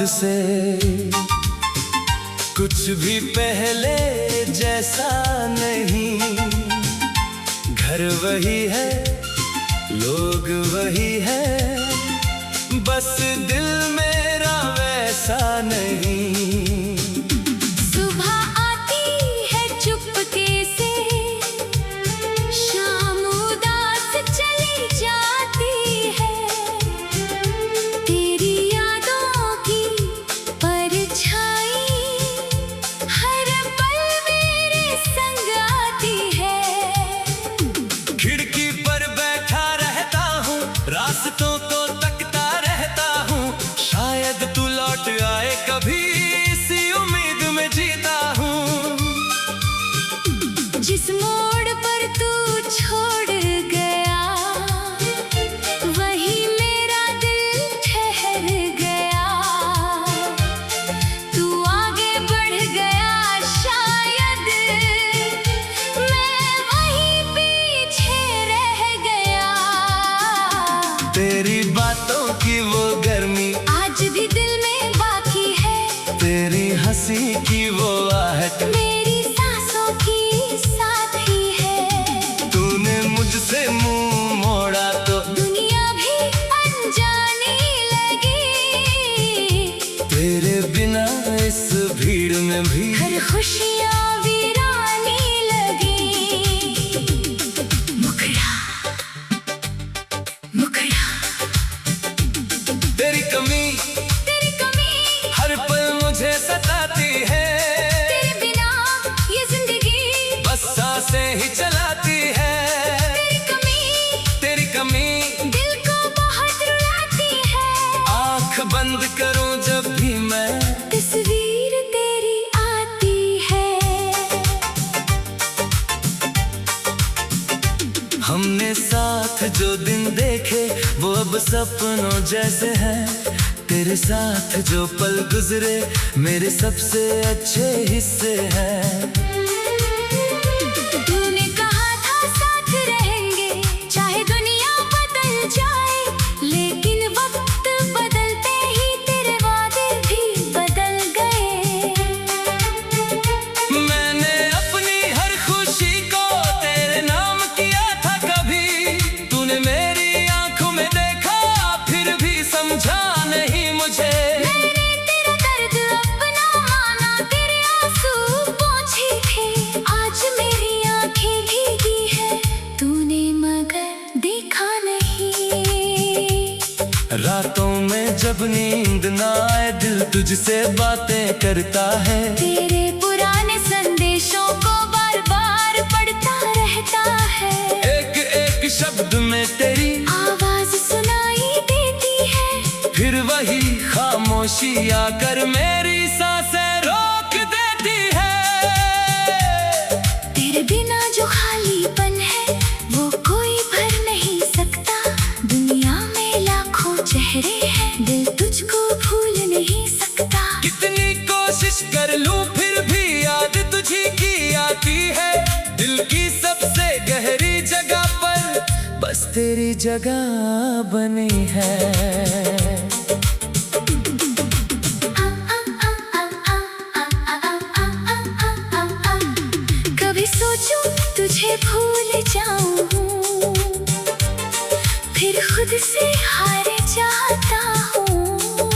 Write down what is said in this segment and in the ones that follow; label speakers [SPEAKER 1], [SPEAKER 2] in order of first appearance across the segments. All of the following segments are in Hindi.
[SPEAKER 1] बाद से कुछ भी पहले जैसा नहीं। घर वही है, लोग वही है, बस दिल मेरा वैसा नहीं।
[SPEAKER 2] सुबह आती है चुपके से, शाम उदास चली जाती है। तेरी यादों की परछाई हर पल मेरे संग आती है।
[SPEAKER 1] खिड़की पर बैठा रहता हूँ, रास्तों को तकता रहता हूँ, शायद तू लौट आए कभी, इसी उम्मीद में जीता हूँ।
[SPEAKER 2] जिस मोड़ पर तू छोड़ गया, वही मेरा दिल ठहर गया। तू आगे बढ़ गया, शायद मैं वहीं पीछे रह गया।
[SPEAKER 1] तेरी बातों की वो गर्मी
[SPEAKER 2] आज भी दिल में बाकी है,
[SPEAKER 1] तेरी हंसी की वो आहट
[SPEAKER 2] मेरी सांसों की साथ ही है।
[SPEAKER 1] तूने मुझसे मुंह मोड़ा तो
[SPEAKER 2] दुनिया भी अनजानी लगी।
[SPEAKER 1] तेरे बिना इस भीड़ में भी
[SPEAKER 2] हर खुशियाँ वीरानी लगी। मुखड़ा मुखड़ा
[SPEAKER 1] तेरी कमी हर पल मुझे सताती है।
[SPEAKER 2] तेरे बिना ये जिंदगी
[SPEAKER 1] बस सांसें ही चलाती है। तेरी कमी
[SPEAKER 2] दिल को बहुत रुलाती है।
[SPEAKER 1] आँख बंद करूं जब भी मैं,
[SPEAKER 2] तस्वीर तेरी आती है।
[SPEAKER 1] हमने साथ जो दिन देखे वो अब सपनों जैसे हैं। तेरे साथ जो पल गुजरे मेरे सबसे अच्छे हिस्से हैं।
[SPEAKER 2] तूने कहा था साथ रहेंगे, चाहे दुनिया बदल जाए, लेकिन वक्त बदलते ही तेरे वादे भी बदल गए।
[SPEAKER 1] मैंने अपनी हर खुशी को तेरे नाम किया था कभी, तूने मेरी आंखों में देखा फिर भी समझा नहीं मुझे।
[SPEAKER 2] मैंने तेरा दर्द अपना माना, तेरे आंसू पोंछे थे, आज मेरी आंखें भीगी है, तूने मगर देखा नहीं।
[SPEAKER 1] रातों में जब नींद ना आए दिल तुझसे बातें करता है।
[SPEAKER 2] तेरे पुराने संदेशों को बार बार पढ़ता रहता है।
[SPEAKER 1] एक एक शब्द में तेरी
[SPEAKER 2] आवाज सुनाई देती है,
[SPEAKER 1] फिर वही खामोशी आकर मेरी सांसें रोक देती है।
[SPEAKER 2] तेरे बिना जो खालीपन है वो कोई भर नहीं सकता। दुनिया में लाखों चेहरे हैं, दिल तुझको भूल नहीं सकता।
[SPEAKER 1] कितनी कोशिश कर लूं फिर भी याद तुझी की आती है। दिल की सबसे गहरी जगह पर बस तेरी जगह बनी है।
[SPEAKER 2] कभी सोचूं तुझे भूल जाऊं, फिर खुद से हार जाता हूँ।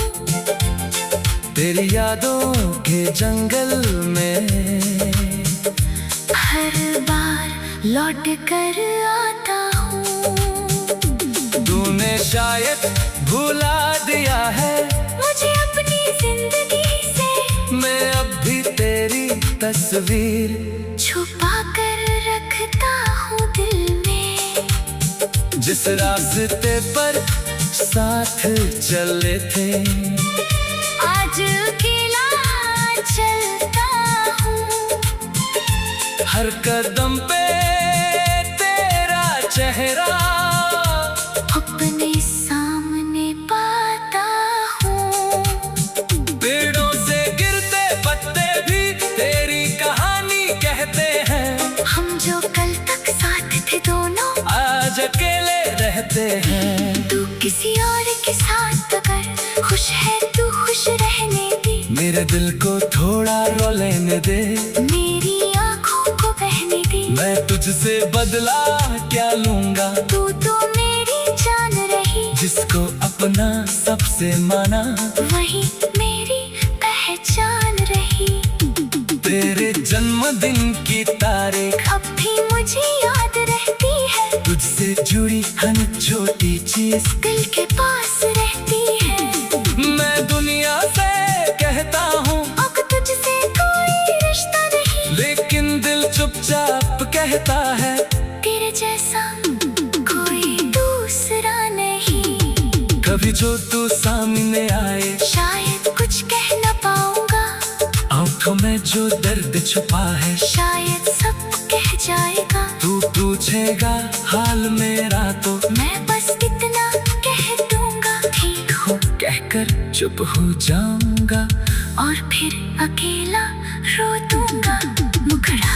[SPEAKER 1] तेरी यादों के जंगल में
[SPEAKER 2] हर बार लौट कर आता हूँ।
[SPEAKER 1] तूने शायद भुला दिया है
[SPEAKER 2] मुझे अपनी जिंदगी से,
[SPEAKER 1] मैं अब भी तेरी तस्वीर
[SPEAKER 2] छुपा कर रखता हूँ दिल में।
[SPEAKER 1] जिस रास्ते पर साथ चले थे
[SPEAKER 2] आज अकेला चलता हूँ।
[SPEAKER 1] हर कदम पे तेरा चेहरा
[SPEAKER 2] अपने सामने पाता हूँ।
[SPEAKER 1] पेड़ों से गिरते पत्ते भी तेरी कहानी कहते हैं।
[SPEAKER 2] हम जो कल तक साथ थे दोनों
[SPEAKER 1] आज अकेले रहते हैं।
[SPEAKER 2] तू किसी और के साथ अगर खुश है, तू खुश रहना।
[SPEAKER 1] मेरे दिल को थोड़ा रो लेने दे,
[SPEAKER 2] मेरी आँखों को बहने दे।
[SPEAKER 1] मैं तुझसे बदला क्या लूंगा,
[SPEAKER 2] तू तो मेरी जान रही,
[SPEAKER 1] जिसको अपना सबसे माना
[SPEAKER 2] वही मेरी पहचान रही।
[SPEAKER 1] तेरे जन्मदिन की तारीख
[SPEAKER 2] अब भी मुझे याद रहती है,
[SPEAKER 1] तुझसे जुड़ी हर छोटी चीज
[SPEAKER 2] दिल के पास रहती है।
[SPEAKER 1] मैं दुनिया से कहता हूँ
[SPEAKER 2] अब तुझसे कोई रिश्ता नहीं,
[SPEAKER 1] लेकिन दिल चुपचाप कहता है
[SPEAKER 2] तेरे जैसा कोई दूसरा नहीं।
[SPEAKER 1] कभी जो तू सामने आए,
[SPEAKER 2] शायद कुछ कह न पाऊंगा,
[SPEAKER 1] आंखों में जो दर्द छुपा है,
[SPEAKER 2] शायद सब कह जाएगा।
[SPEAKER 1] तू पूछेगा हाल मेरा तो
[SPEAKER 2] मैं बस इतना कह दूंगा, ठीक
[SPEAKER 1] हो कहकर चुप हो जाऊंगा,
[SPEAKER 2] और फिर अकेला रो दूंगा। मुखड़ा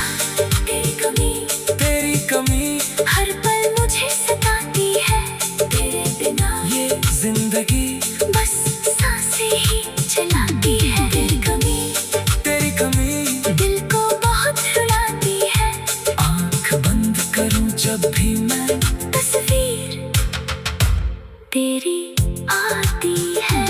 [SPEAKER 2] तेरी कमी हर पल मुझे सताती है, तेरे बिना
[SPEAKER 1] ये जिंदगी
[SPEAKER 2] बस सांसें ही चलाती है। तेरी कमी दिल को बहुत रुलाती है,
[SPEAKER 1] आंख बंद करूं जब भी मैं
[SPEAKER 2] तस्वीर तेरी आती है।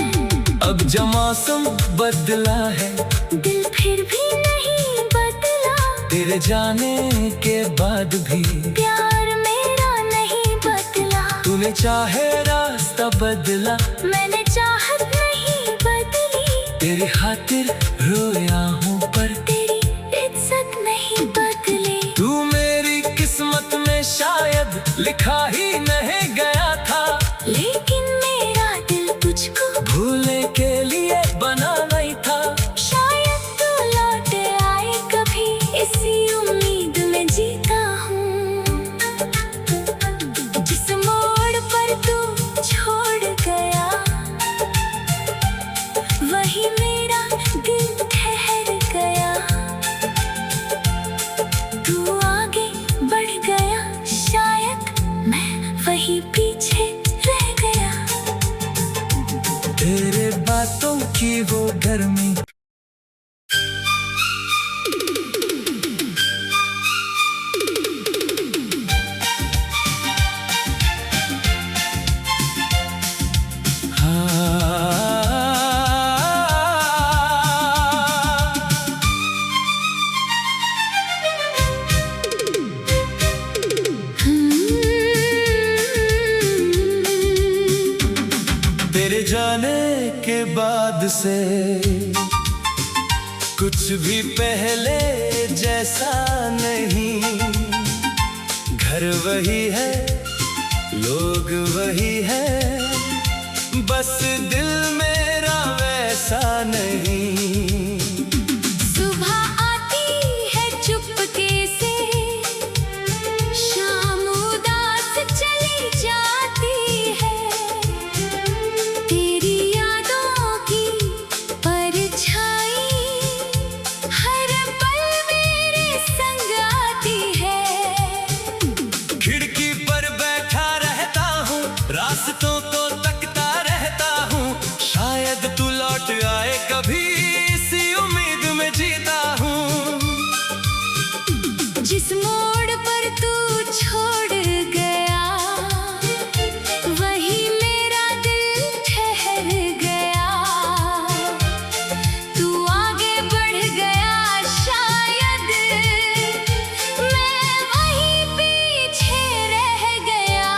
[SPEAKER 1] अब जब मौसम बदला है,
[SPEAKER 2] दिल फिर भी नहीं बदला,
[SPEAKER 1] तेरे जाने के बाद भी
[SPEAKER 2] प्यार मेरा नहीं बदला।
[SPEAKER 1] तूने चाहे रास्ता बदला,
[SPEAKER 2] मैंने चाहत नहीं बदली,
[SPEAKER 1] तेरी खातिर रोया हूँ पर
[SPEAKER 2] तेरी इज्जत नहीं बदली।
[SPEAKER 1] तू मेरी किस्मत में शायद लिखा ही नहीं गया था,
[SPEAKER 2] लेकिन मेरा दिल तुझको
[SPEAKER 1] भूलने के लिए बना नहीं था।
[SPEAKER 2] शायद तू लौट आए कभी, इसी उम्मीद में जीता हूँ। जिस मोड़ पर तू छोड़ गया, वही मेरा दिल ठहर गया। तू आगे बढ़ गया, शायद मैं वही पीछे रह गया।
[SPEAKER 1] तेरे बातों की वो गर्मी तेरे जाने के बाद से कुछ भी पहले जैसा नहीं। घर वही है, लोग वही है, बस दिल मेरा वैसा नहीं।
[SPEAKER 2] सुबह आती है चुपके से, शाम उदास चली जाती है। तेरी यादों की परछाई हर पल मेरे संग आती है।
[SPEAKER 1] खिड़की पर बैठा रहता हूँ, रास्तों को तकता रहता हूँ, शायद तू लौट आए कभी, इसी उम्मीद में जीता हूँ।
[SPEAKER 2] जिस मोड़ पर तू छोड़ गया, वही मेरा दिल ठहर गया। तू आगे बढ़ गया, शायद मैं वही पीछे रह गया।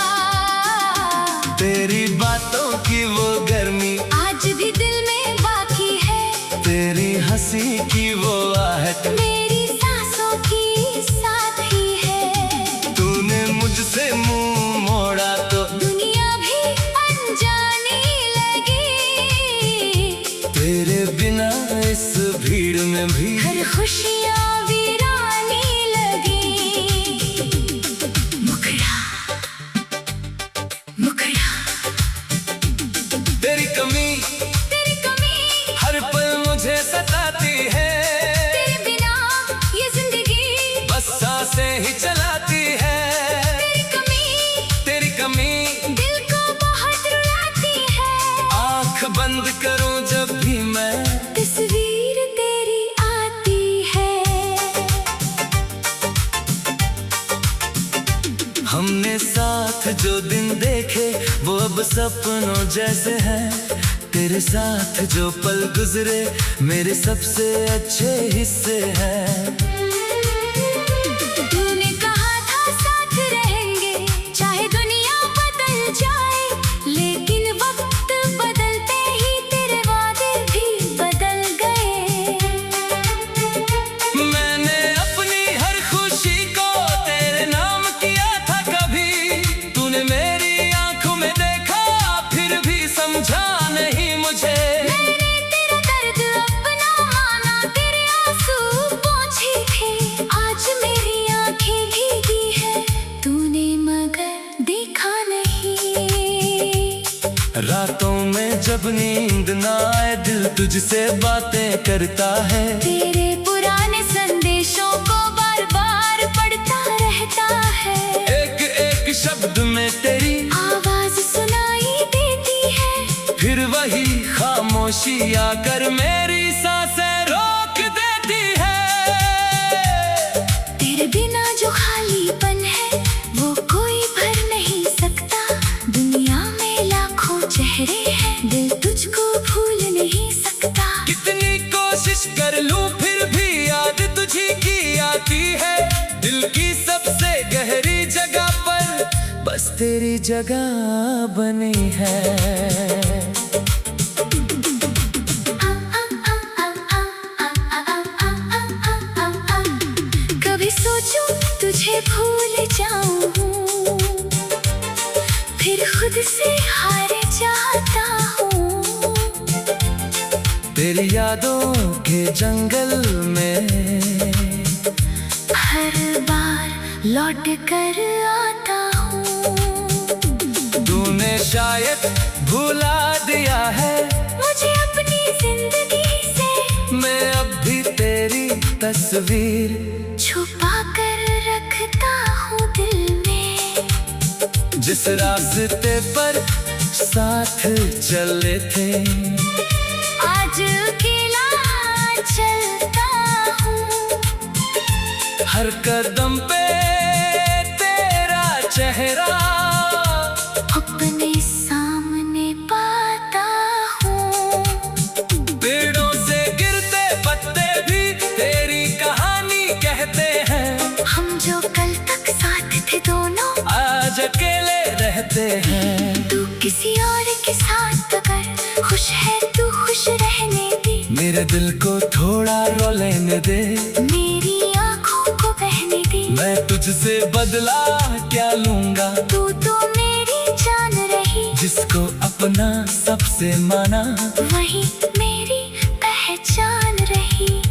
[SPEAKER 1] तेरी बातों की वो गर्मी
[SPEAKER 2] आज भी दिल में बाकी है,
[SPEAKER 1] तेरी हंसी की वो आहट
[SPEAKER 2] मेरी सांसों की साथ ही है।
[SPEAKER 1] तूने मुझसे मुंह मोड़ा तो
[SPEAKER 2] दुनिया भी अनजानी लगी,
[SPEAKER 1] तेरे बिना इस भीड़ में भी
[SPEAKER 2] हर खुशियाँ वीरानी लगी। मुखड़ा मुखड़ा
[SPEAKER 1] तेरी कमी हर पल मुझे सताती है।
[SPEAKER 2] तेरे बिना ये जिंदगी
[SPEAKER 1] बस सांसें ही चलाती है। तेरी कमी
[SPEAKER 2] दिल को बहुत रुलाती है।
[SPEAKER 1] आंख बंद करूं जब भी मैं
[SPEAKER 2] तस्वीर
[SPEAKER 1] जो दिन देखे वो अब सपनों जैसे हैं। तेरे साथ जो पल गुजरे मेरे सबसे अच्छे हिस्से हैं।
[SPEAKER 2] तूने कहा था साथ रहेंगे चाहे दुनिया बदल जाए, लेकिन वक्त बदलते ही तेरे वादे भी बदल गए।
[SPEAKER 1] मैंने अपनी हर खुशी को तेरे नाम किया था कभी, तूने मेरी आंखों में देखा फिर भी समझा नहीं मुझे।
[SPEAKER 2] मैंने तेरा दर्द अपना माना, तेरे आंसू पोंछे थे, आज मेरी आंखें भीगी है तूने मगर देखा नहीं।
[SPEAKER 1] रातों में जब नींद ना आए दिल तुझसे बातें करता है।
[SPEAKER 2] तेरे पुराने संदेशों को बार बार पढ़ता रहता है।
[SPEAKER 1] एक एक शब्द में तेरी
[SPEAKER 2] आवाज सुनाई देती है,
[SPEAKER 1] फिर वही खामोशी आकर मेरी सांसें रोक देती है।
[SPEAKER 2] तेरे बिना जो खालीपन है वो कोई भर नहीं सकता। दुनिया में लाखों चेहरे हैं, दिल तुझको भूल नहीं सकता।
[SPEAKER 1] कितनी कोशिश कर लूं फिर भी याद तुझी की आती है। दिल की सबसे गहरी जगह पर बस तेरी जगह बनी है।
[SPEAKER 2] कभी सोचूं तुझे भूल जाऊं, फिर खुद से हार जाता हूँ।
[SPEAKER 1] तेरी यादों के जंगल में
[SPEAKER 2] हर बार लौट कर आता हूँ।
[SPEAKER 1] तूने शायद भुला दिया है
[SPEAKER 2] मुझे अपनी जिंदगी से,
[SPEAKER 1] मैं अब भी तेरी तस्वीर
[SPEAKER 2] छुपा कर रखता हूँ दिल में।
[SPEAKER 1] जिस रास्ते पर साथ चले थे
[SPEAKER 2] आज अकेला चलता हूँ।
[SPEAKER 1] हर कदम पे तेरा चेहरा
[SPEAKER 2] अपने सामने पाता हूँ।
[SPEAKER 1] पेड़ों से गिरते पत्ते भी तेरी कहानी कहते हैं।
[SPEAKER 2] हम जो कल तक साथ थे दोनों
[SPEAKER 1] आज अकेले रहते हैं।
[SPEAKER 2] तू किसी और के साथ अगर खुश है तू खुश रहने दे।
[SPEAKER 1] मेरे दिल को थोड़ा रो लेने दे,
[SPEAKER 2] मेरी आंखों को बहने दे।
[SPEAKER 1] मैं तुझसे बदला क्या लूंगा।
[SPEAKER 2] तू तो मेरी जान रही,
[SPEAKER 1] जिसको अपना सबसे माना
[SPEAKER 2] वही मेरी पहचान रही।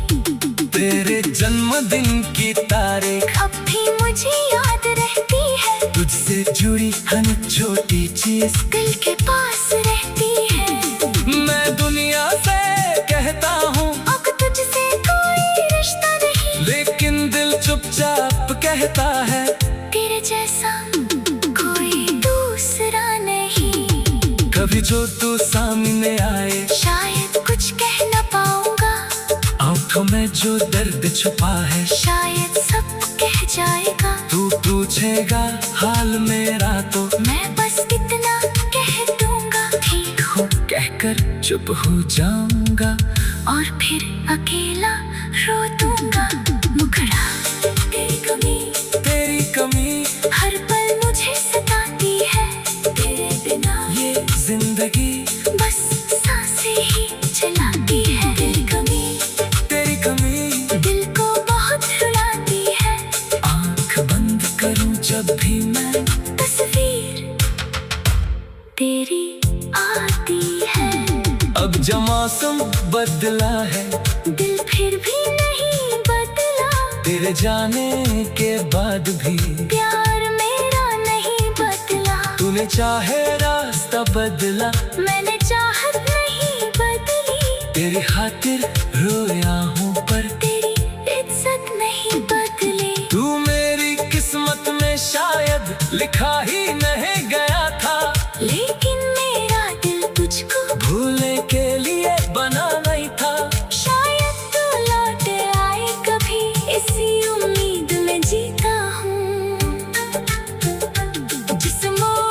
[SPEAKER 1] तेरे जन्मदिन की तारीख
[SPEAKER 2] अब भी मुझे याद रहती है,
[SPEAKER 1] तुझसे जुड़ी हर छोटी चीज
[SPEAKER 2] दिल के पास रहती है।
[SPEAKER 1] मैं दुनिया से कहता हूँ
[SPEAKER 2] अब तुझसे कोई रिश्ता नहीं,
[SPEAKER 1] लेकिन दिल चुपचाप कहता है
[SPEAKER 2] तेरे जैसा कोई दूसरा नहीं।
[SPEAKER 1] कभी जो तू सामने आए
[SPEAKER 2] शायद कुछ कह न पाऊंगा,
[SPEAKER 1] आंखों में जो दर्द छुपा है
[SPEAKER 2] शायद सब कह जाएगा।
[SPEAKER 1] तू पूछेगा हाल मेरा तो
[SPEAKER 2] मैं बस इतना कह दूंगा, ठीक हो,
[SPEAKER 1] कहकर चुप हो जाऊंगा
[SPEAKER 2] और फिर अकेला रो दूंगा। मुखड़ा तेरी कमी हर पल मुझे सताती है। तेरे बिना
[SPEAKER 1] ये जिंदगी
[SPEAKER 2] बस सांसें ही चलाती है।
[SPEAKER 1] तेरी कमी
[SPEAKER 2] दिल को बहुत रुलाती है।
[SPEAKER 1] आंख बंद करूं जब भी मैं
[SPEAKER 2] तस्वीर तेरी आती है।
[SPEAKER 1] अब जो मौसम बदला है
[SPEAKER 2] दिल फिर भी नहीं बदला,
[SPEAKER 1] तेरे जाने के बाद भी
[SPEAKER 2] प्यार मेरा नहीं बदला।
[SPEAKER 1] तूने चाहे रास्ता बदला,
[SPEAKER 2] मैंने चाहत नहीं बदली।
[SPEAKER 1] तेरी खातिर रोया हूँ पर
[SPEAKER 2] तेरी इज्जत नहीं बदली।
[SPEAKER 1] तू मेरी किस्मत में शायद लिखा ही नहीं गया था,
[SPEAKER 2] लेकिन मेरा दिल तुझको
[SPEAKER 1] भूलने के लिए बना नहीं था।
[SPEAKER 2] शायद तू लौट आए कभी, इसी उम्मीद में जीता हूँ। जिस मोड़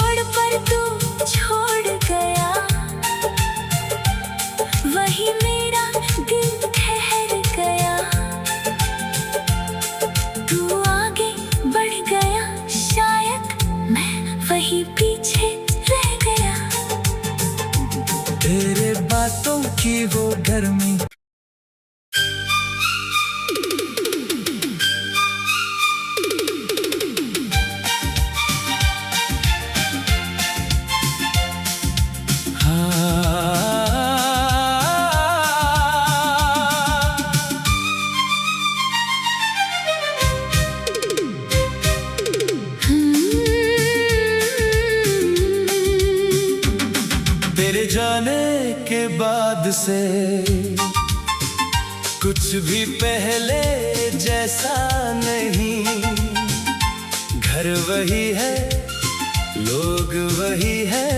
[SPEAKER 1] बाद से कुछ भी पहले जैसा नहीं। घर वही है, लोग वही है,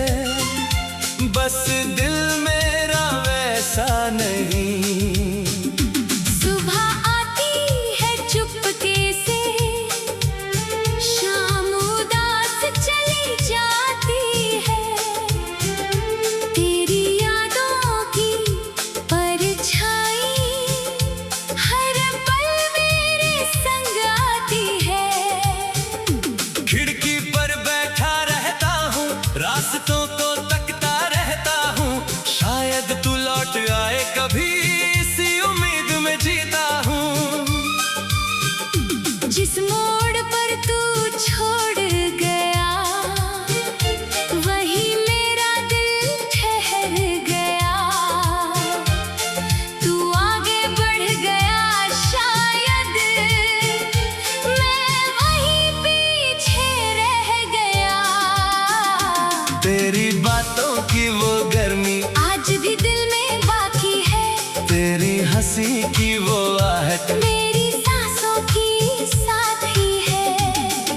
[SPEAKER 1] बस दिल मेरा वैसा नहीं।
[SPEAKER 2] सुबह आती है चुपके से, शाम उदास चली जाती है। तेरी यादों की परछाई हर पल मेरे संग आती है।
[SPEAKER 1] खिड़की पर बैठा रहता हूँ, रास्तों को तकता रहता हूँ, शायद तू लौट आए कभी, इसी उम्मीद में जीता हूँ।
[SPEAKER 2] जिस मोड़ पर तू छोड़ गया, वही मेरा दिल ठहर गया। तू आगे बढ़ गया, शायद मैं वहीं पीछे रह गया।
[SPEAKER 1] तेरी बातों की वो गर्मी
[SPEAKER 2] आज भी दिल में बाकी है,
[SPEAKER 1] तेरी हंसी की वो आहट
[SPEAKER 2] मेरी सांसों की साथी है।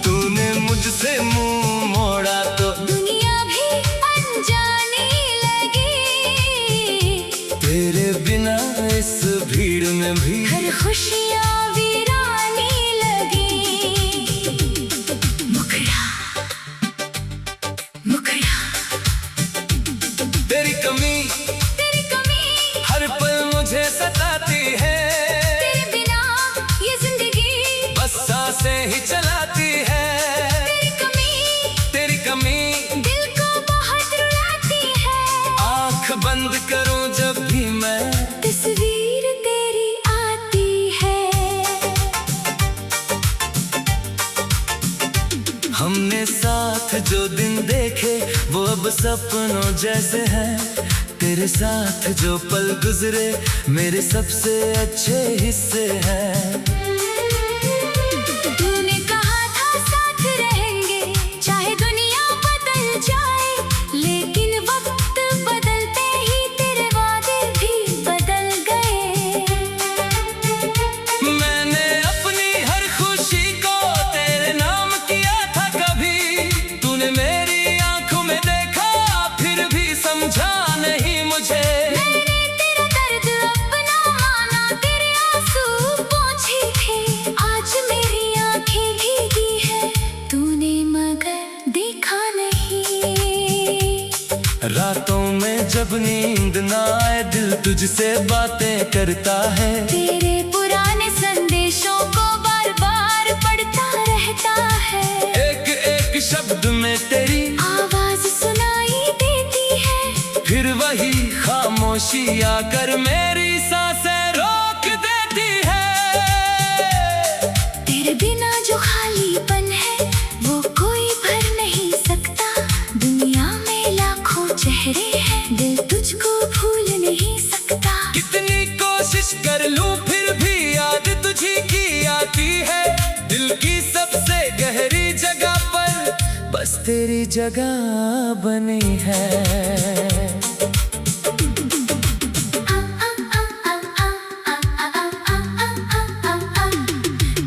[SPEAKER 1] तूने मुझसे मुंह मोड़ा तो
[SPEAKER 2] दुनिया भी अनजानी लगी।
[SPEAKER 1] तेरे बिना इस भीड़ में भी
[SPEAKER 2] हर खुशियाँ वीरानी लगी। मुखड़ा मुखड़ा
[SPEAKER 1] तेरी कमी हर पल मुझे सताती है।
[SPEAKER 2] तेरे बिना ये जिंदगी
[SPEAKER 1] बस सांसें ही चलाती है। तेरी कमी
[SPEAKER 2] दिल को बहुत रुलाती है।
[SPEAKER 1] आँख बंद करूं जब भी मैं,
[SPEAKER 2] तस्वीर तेरी आती है।
[SPEAKER 1] हमने साथ जो दिन देखे वो अब सपनों जैसे हैं। तेरे साथ जो पल गुजरे मेरे सबसे अच्छे हिस्से हैं।
[SPEAKER 2] तूने कहा था साथ रहेंगे, चाहे दुनिया बदल जाए, लेकिन वक्त बदलते ही तेरे वादे भी बदल गए।
[SPEAKER 1] मैंने अपनी हर खुशी को तेरे नाम किया था कभी, तूने मेरी आंखों में देखा फिर भी समझा नहीं मुझे।
[SPEAKER 2] मैंने तेरा दर्द अपना माना, तेरे आंसू पोंछे थे, आज मेरी आंखें भीगी है, तूने मगर देखा नहीं।
[SPEAKER 1] रातों में जब नींद ना आए दिल तुझसे बातें करता है।
[SPEAKER 2] तेरे पुराने संदेशों को बार बार पढ़ता रहता है।
[SPEAKER 1] एक एक शब्द में तेरी
[SPEAKER 2] आवाज सुनाई देती है,
[SPEAKER 1] फिर वही खामोशी आकर मेरी सांसें रोक देती है।
[SPEAKER 2] तेरे बिना जो खालीपन है वो कोई भर नहीं सकता। दुनिया में लाखों चेहरे हैं, दिल तुझको भूल नहीं सकता।
[SPEAKER 1] कितनी कोशिश कर लूं फिर भी याद तुझी की आती है। दिल की सबसे गहरी जगह पर बस तेरी जगह बनी है।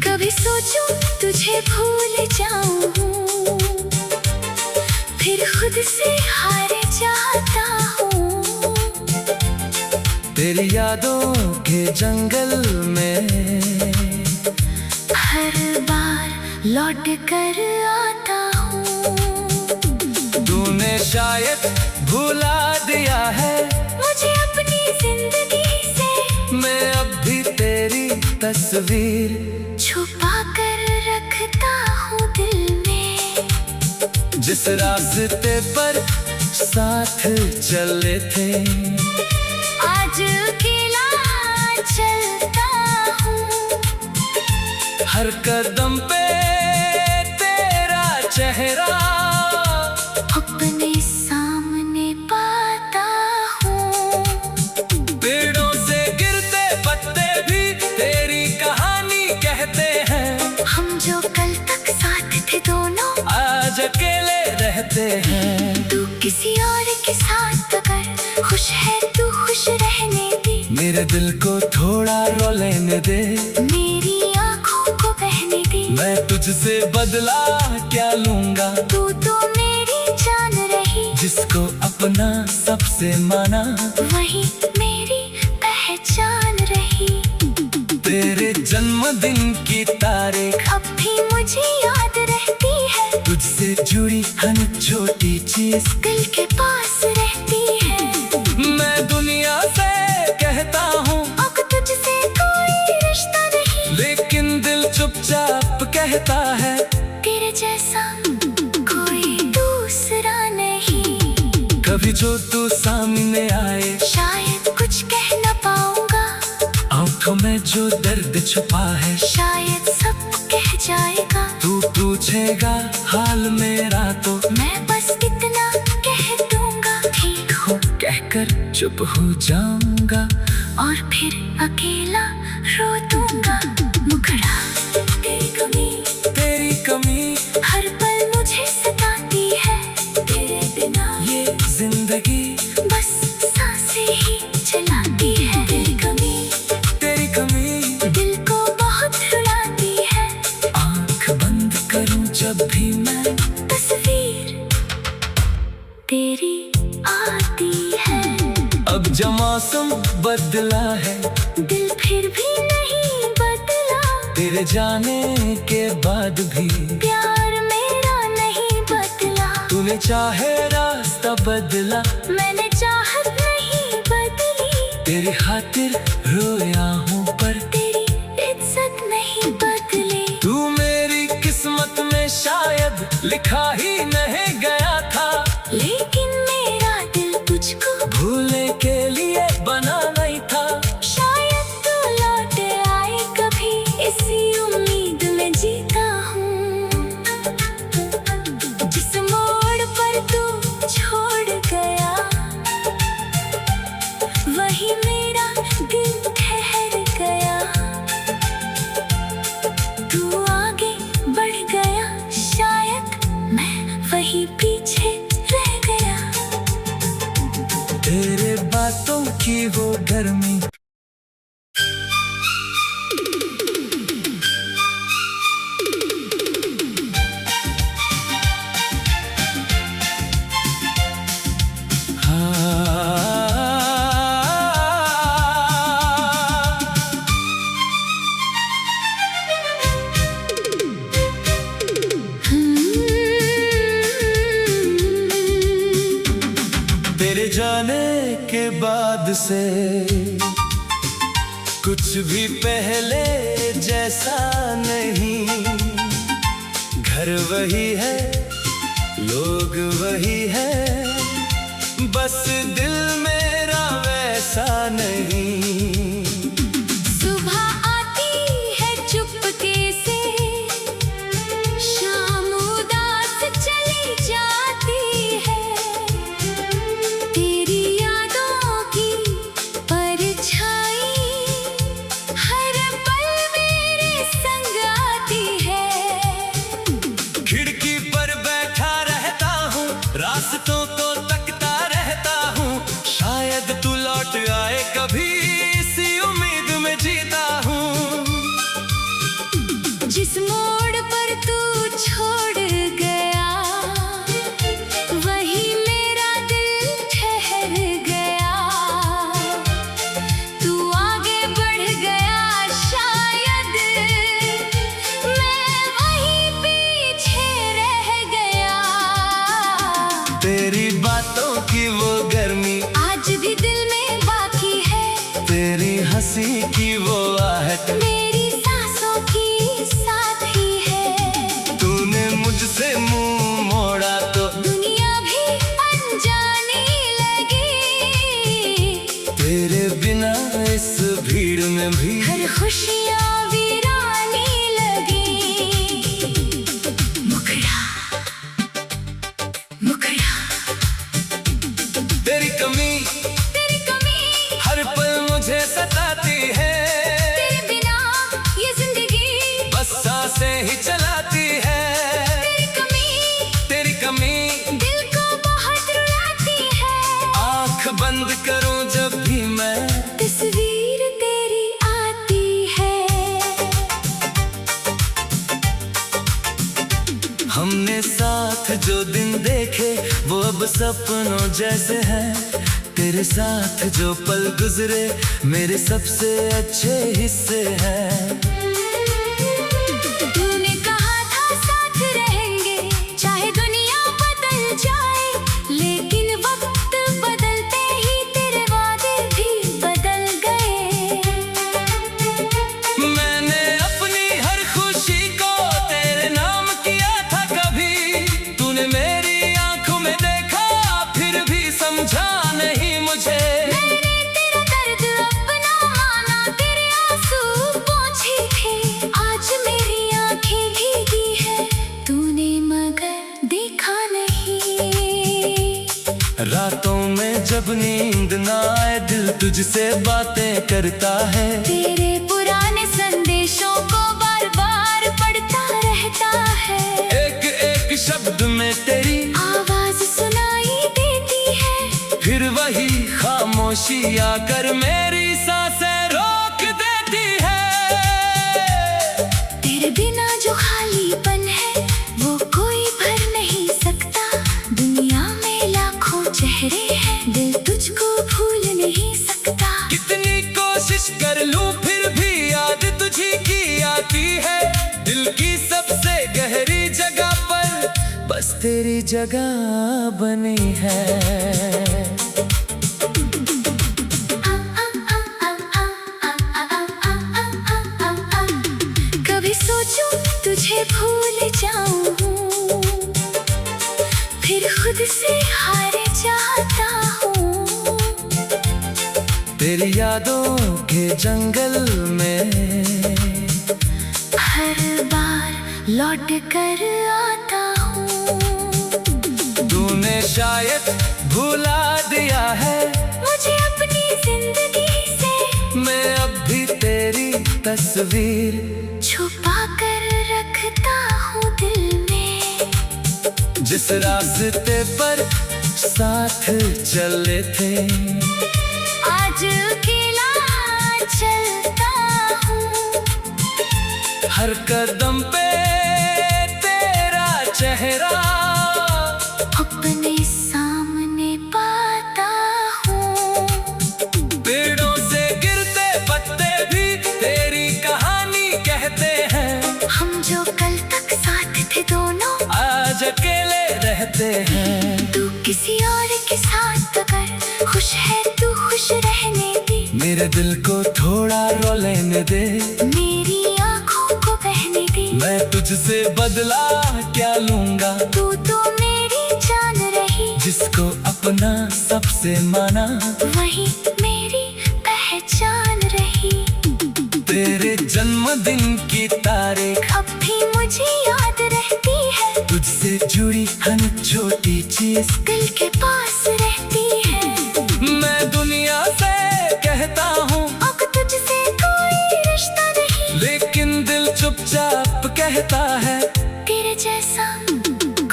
[SPEAKER 2] कभी सोचूं तुझे भूल जाऊं, फिर खुद से हार जाता हूँ।
[SPEAKER 1] तेरी यादों के जंगल में
[SPEAKER 2] हर बार लौट कर आता हूँ।
[SPEAKER 1] तूने शायद भुला दिया है
[SPEAKER 2] मुझे अपनी जिंदगी से,
[SPEAKER 1] मैं अब भी तेरी तस्वीर
[SPEAKER 2] छुपा कर रखता हूँ दिल में।
[SPEAKER 1] जिस रास्ते पर साथ चले थे
[SPEAKER 2] आज अकेला चलता हूँ।
[SPEAKER 1] हर कदम पे तेरा चेहरा
[SPEAKER 2] अपने सामने पाता हूँ।
[SPEAKER 1] पेड़ों से गिरते पत्ते भी तेरी कहानी कहते हैं।
[SPEAKER 2] हम जो कल तक साथ थे दोनों
[SPEAKER 1] आज अकेले रहते हैं।
[SPEAKER 2] तू किसी और के साथ अगर खुश है, तू खुश रहे।
[SPEAKER 1] मेरे दिल को थोड़ा रो लेने दे,
[SPEAKER 2] मेरी आँखों को बहने दे।
[SPEAKER 1] मैं तुझसे बदला क्या लूंगा,
[SPEAKER 2] तू तो मेरी जान रही।
[SPEAKER 1] जिसको अपना सबसे माना,
[SPEAKER 2] वही मेरी पहचान रही।
[SPEAKER 1] तेरे जन्मदिन की तारीख
[SPEAKER 2] अब भी मुझे याद रहती है।
[SPEAKER 1] तुझसे जुड़ी हर छोटी चीज
[SPEAKER 2] दिल के पास रहती है।
[SPEAKER 1] मैं दुनिया से कहता हूँ
[SPEAKER 2] अब तुझसे कोई रिश्ता नहीं,
[SPEAKER 1] लेकिन दिल चुपचाप कहता है
[SPEAKER 2] तेरे जैसा कोई दूसरा नहीं।
[SPEAKER 1] कभी जो तू सामने आए,
[SPEAKER 2] शायद कुछ कह न पाऊंगा।
[SPEAKER 1] आंखों में जो दर्द छुपा है,
[SPEAKER 2] शायद सब कह जाएगा।
[SPEAKER 1] तू पूछेगा हाल मेरा तो
[SPEAKER 2] मैं बस इतना कह दूंगा, ठीक हो।
[SPEAKER 1] कहकर चुप हो जाऊंगा,
[SPEAKER 2] और फिर अकेला रो दूंगा। मुखड़ा तेरी कमी हर पल मुझे सताती है। तेरे बिना
[SPEAKER 1] ये जिंदगी
[SPEAKER 2] बस सांसें ही चलाती है। तेरी कमी दिल को बहुत रुलाती है।
[SPEAKER 1] आंख बंद करूं जब भी मैं,
[SPEAKER 2] तस्वीर तेरी आती है।
[SPEAKER 1] अब जो मौसम बदला है,
[SPEAKER 2] दिल फिर भी नहीं बदला।
[SPEAKER 1] तेरे जाने के बाद भी
[SPEAKER 2] प्यार मेरा नहीं बदला।
[SPEAKER 1] तूने चाहे रास्ता बदला,
[SPEAKER 2] मैंने चाहत नहीं बदली।
[SPEAKER 1] तेरी खातिर रोया हूँ पर
[SPEAKER 2] तेरी इज्जत नहीं बदली।
[SPEAKER 1] तू मेरी किस्मत में शायद लिखा ही नहीं गया था,
[SPEAKER 2] लेकिन मेरा दिल तुझको
[SPEAKER 1] भूलने के लिए बना नहीं था।
[SPEAKER 2] शायद तू लौट आए कभी, इसी उम्मीद में जीता हूँ। जिस मोड़ पर तू छोड़ गया, वही मेरा दिल ठहर गया। तू आगे बढ़ गया, शायद मैं वही पीछे रह गया।
[SPEAKER 1] तेरे बातों की वो गर्मी, तेरे जाने के बाद से कुछ भी पहले जैसा नहीं। घर वही है, लोग वही है, बस दिल मेरा वैसा नहीं।
[SPEAKER 2] सुबह आती है चुपके से, शाम उदास चली जाती है। तेरी यादों की परछाई हर पल मेरे संग आती है।
[SPEAKER 1] खिड़की पर बैठा रहता हूँ, रास्तों को तकता रहता हूँ, शायद तू लौट आए कभी, इसी उम्मीद में जीता हूँ।
[SPEAKER 2] जिस मोड़ पर तू छोड़ गया, वही मेरा दिल ठहर गया। तू आगे बढ़ गया, शायद मैं वही पीछे रह गया।
[SPEAKER 1] तेरी बातों की वो गर्मी
[SPEAKER 2] आज भी दिल में बाकी है।
[SPEAKER 1] तेरी हंसी की वो आहट
[SPEAKER 2] मेरी सांसों की साथ ही है।
[SPEAKER 1] तूने मुझसे मुंह मोड़ा तो
[SPEAKER 2] दुनिया भी अनजानी लगी।
[SPEAKER 1] तेरे बिना इस भीड़ में भी
[SPEAKER 2] हर खुशियाँ वीरानी लगी। मुखड़ा
[SPEAKER 1] तेरी कमी
[SPEAKER 2] तेरी कमी
[SPEAKER 1] हर पल मुझे सताती है।
[SPEAKER 2] तेरे बिना
[SPEAKER 1] तूने साथ जो दिन देखे वो अब सपनों जैसे हैं। तेरे साथ जो पल गुजरे मेरे सबसे अच्छे हिस्से हैं।
[SPEAKER 2] तूने कहा था साथ रहेंगे चाहे दुनिया बदल जाए, लेकिन वक्त बदलते ही तेरे वादे भी बदल गए।
[SPEAKER 1] मैंने अपनी हर खुशी को तेरे नाम किया था कभी, तूने मेरी आंखों में देखा फिर भी समझा नहीं मुझे।
[SPEAKER 2] मैंने तेरा दर्द अपना माना, तेरे आंसू पोंछे थे, आज मेरी आंखें भीगी है तूने मगर देखा नहीं।
[SPEAKER 1] रातों में जब नींद ना आए दिल तुझसे बातें करता है।
[SPEAKER 2] तेरे पुराने संदेशों को बार बार पढ़ता रहता है।
[SPEAKER 1] एक एक शब्द में तेरी
[SPEAKER 2] आवाज सुनाई देती है,
[SPEAKER 1] फिर वही खामोशी आकर मेरी सांसें रोक देती है।
[SPEAKER 2] तेरे बिना जो खालीपन है वो कोई भर नहीं सकता। दुनिया में लाखों चेहरे हैं, दिल तुझको भूल नहीं सकता।
[SPEAKER 1] कितनी कोशिश कर लूं फिर भी याद तुझी की आती है। दिल की सबसे गहरी जगह पर बस तेरी जगह बनी है।
[SPEAKER 2] कभी सोचूं तुझे भूल जाऊं, फिर खुद से हार जाता हूँ।
[SPEAKER 1] तेरी यादों के जंगल में
[SPEAKER 2] हर बार लौट कर आता हूँ।
[SPEAKER 1] तूने शायद भुला दिया है
[SPEAKER 2] मुझे अपनी जिंदगी से,
[SPEAKER 1] मैं अब भी तेरी तस्वीर
[SPEAKER 2] छुपा कर रखता हूँ दिल में।
[SPEAKER 1] जिस रास्ते पर साथ चले थे
[SPEAKER 2] आज अकेला चलता हूँ।
[SPEAKER 1] हर कदम पे तेरा चेहरा
[SPEAKER 2] अपने सामने पाता हूँ।
[SPEAKER 1] पेड़ों से गिरते पत्ते भी तेरी कहानी कहते हैं।
[SPEAKER 2] हम जो कल तक साथ थे दोनों
[SPEAKER 1] आज अकेले रहते हैं।
[SPEAKER 2] तू किसी और के साथ अगर खुश है तू खुश रहने दे।
[SPEAKER 1] मेरे दिल को थोड़ा रो लेने दे,
[SPEAKER 2] मेरी आंखों को बहने दे।
[SPEAKER 1] मैं तुझसे बदला क्या लूंगा।
[SPEAKER 2] तू तो मेरी जान रही,
[SPEAKER 1] जिसको अपना सबसे माना
[SPEAKER 2] वही मेरी पहचान रही।
[SPEAKER 1] तेरे जन्मदिन की तारीख
[SPEAKER 2] अब भी मुझे याद रहती है,
[SPEAKER 1] तुझसे जुड़ी हर छोटी चीज
[SPEAKER 2] दिल के पास रहती है।
[SPEAKER 1] मैं दुनिया से कहता हूँ
[SPEAKER 2] अब तुझसे कोई रिश्ता नहीं,
[SPEAKER 1] लेकिन दिल चुपचाप कहता है
[SPEAKER 2] तेरे जैसा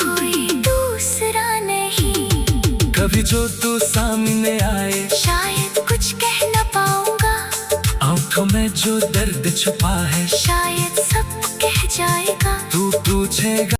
[SPEAKER 2] कोई दूसरा नहीं।
[SPEAKER 1] कभी जो तू सामने आए
[SPEAKER 2] शायद कुछ कह न पाऊंगा,
[SPEAKER 1] आंखों में जो दर्द छुपा है
[SPEAKER 2] शायद सब कह जाएगा।
[SPEAKER 1] तू पूछेगा